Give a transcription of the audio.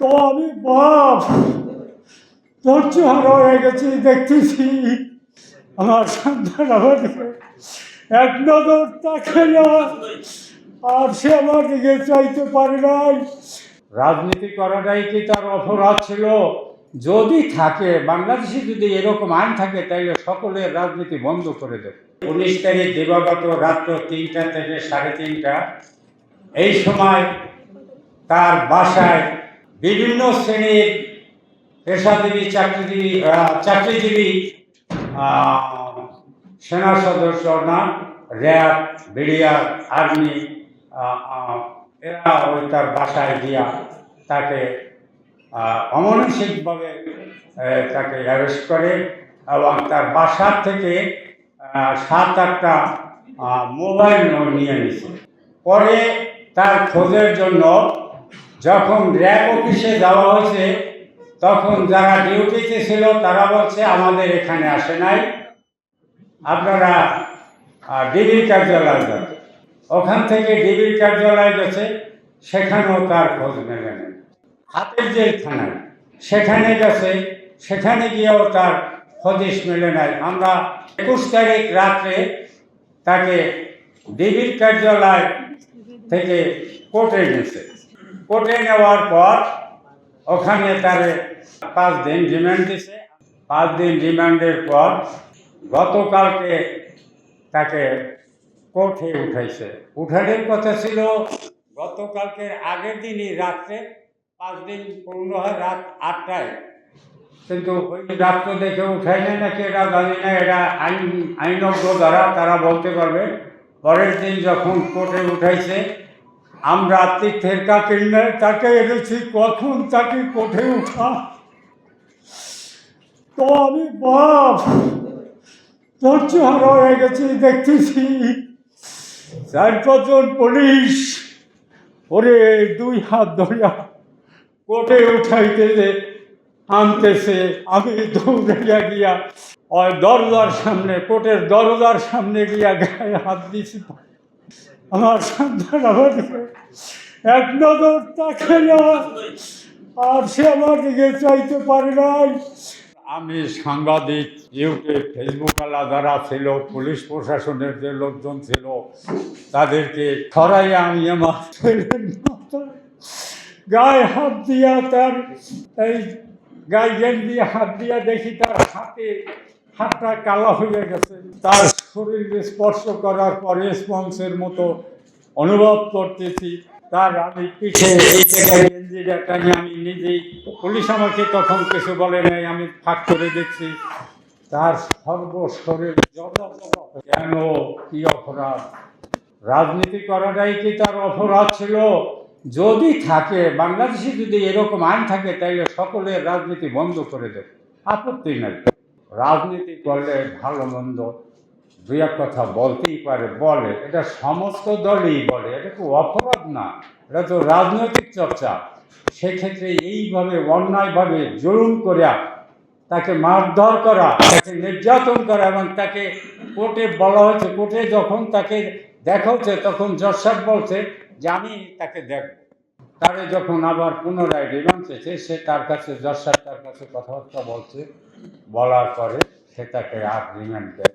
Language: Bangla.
তো আমি বাপ ধৈর্য হারা হয়ে গেছি, দেখতেছি আমার সন্তান আমার দিকে এক নজর তাকে না, আর সে আমার দিকে চাইতে পারে নাই। রাজনীতি করাটাই কি তার অপরাধ ছিল? যদি থাকে, বাংলাদেশে যদি এরকম আইন থাকে তাহলে সকলের রাজনীতি বন্ধ করে দেবে। 19 তারিখ দিবাগত রাত্র 3টা থেকে 3:30 এই সময় তার বাসায় বিভিন্ন শ্রেণীর পেশাজীবী চাকরিজীবী সেনা সদস্য না, র্যাব, বিডিআর, আর্মি, এরা ওই তার বাসায় গিয়া তাকে অমানসিকভাবে তাকে অ্যারেস্ট করে এবং তার বাসার থেকে 7-8টা মোবাইল নিয়ে নিছে। পরে তার খোঁজের জন্য যখন র্যাব অফিসে যাওয়া হয়েছে, তখন যারা ডিউটিতে ছিল তারা বলছে আমাদের এখানে আসে নাই, আপনারা ডিবির কার্যালয়ে যান। ওখান থেকে ডিবির কার্যালয়ে গেছে, সেখানেও তার খোঁজ মেলে নেই। হাতের জেল থানায় সেখানে গেছে, সেখানে গিয়েও তার হদিশ মেলে নাই। আমরা 21 তারিখ রাত্রে তাকে ডিবির কার্যালয় থেকে কোর্টে গেছে। কোর্টে নেওয়ার পর ওখানে তারে 5 দিন রিমান্ড দিছে। 5 দিন রিমান্ডের পর গতকালকে তাকে কোর্টে উঠাইছে। উঠানোর কথা ছিল গতকালকের আগের দিনই রাত্রে, 5 দিন পূর্ণ হয় রাত 8টায়, কিন্তু ওই রাত্র দেখে উঠাই নেয় নাকি এটা জানি না, এটা আইনজ্ঞ দ্বারা তারা বলতে পারবে। পরের দিন যখন কোর্টে উঠাইছে, আমরা তীর্থের কাকে তাকে এনেছি, কখন তাকে কোর্টে উঠা। তো আমি বাপ ধৈর্য হারা হয়ে গেছি, দেখতেছি 4-5 জন পুলিশ ওরে 2 হাত ধরিয়া কোর্টে উঠাইতেছে, আনতেছে। আমি দৌড়াইয়া গিয়া ওই দরজার সামনে, কোর্টের দরজার সামনে গিয়া গায়ে হাত দিছি। আমার সন্তান আমার দিকে এক নজর তাকে না, আর সে আমার দিকে চাইতে পারে নাই। আমি সাংবাদিক, ইউটিউব, ফেসবুক আলা যারা ছিল, পুলিশ প্রশাসনের যে লোকজন ছিল, তাদেরকে ছড়াইয়া আমি আমার গায়ে হাত দিয়া, তার এই গায়ে গেন দিয়ে হাত দিয়া দেখি তার হাতটা কালা হয়ে গেছে। তার শরীরে স্পর্শ করার পরে স্পঞ্জের মতো অনুভব করতেছি। তার আমি পিঠে এই জায়গায় গেঞ্জিটা টানি, আমি নিজেই, পুলিশ আমাকে তখন কিছু বলে নাই, আমি ফাঁক করে দেখছি তার সর্বশরীর কেন, কি অপরাধ? রাজনীতি করাটাই কি তার অপরাধ ছিল? যদি থাকে, বাংলাদেশে যদি এরকম আইন থাকে তাহলে সকলের রাজনীতি বন্ধ করে দেবে, আপত্তি নাই। রাজনীতি করলে ভালো মন্দ 2-1 কথা বলতেই পারে, বলে, এটা সমস্ত দলই বলে, এটা তো অপরাধ না, এটা তো রাজনৈতিক চর্চা। সেক্ষেত্রে এইভাবে অন্যায়ভাবে জুলুম করিয়া তাকে মারধর করা, তাকে নির্যাতন করা, এবং তাকে কোর্টে বলা হয়েছে, কোর্টে যখন তাকে দেখা হচ্ছে তখন জজ সাহেব বলছে যে আমি তাকে দেখব। তারে যখন আবার পুনরায় রিমান্ড চেয়েছে, সে তার কাছে, জজ সাহেব তার কাছে কথাবার্তা বলছে, বলার পরে সে তাকে আর রিমান্ড দেয়।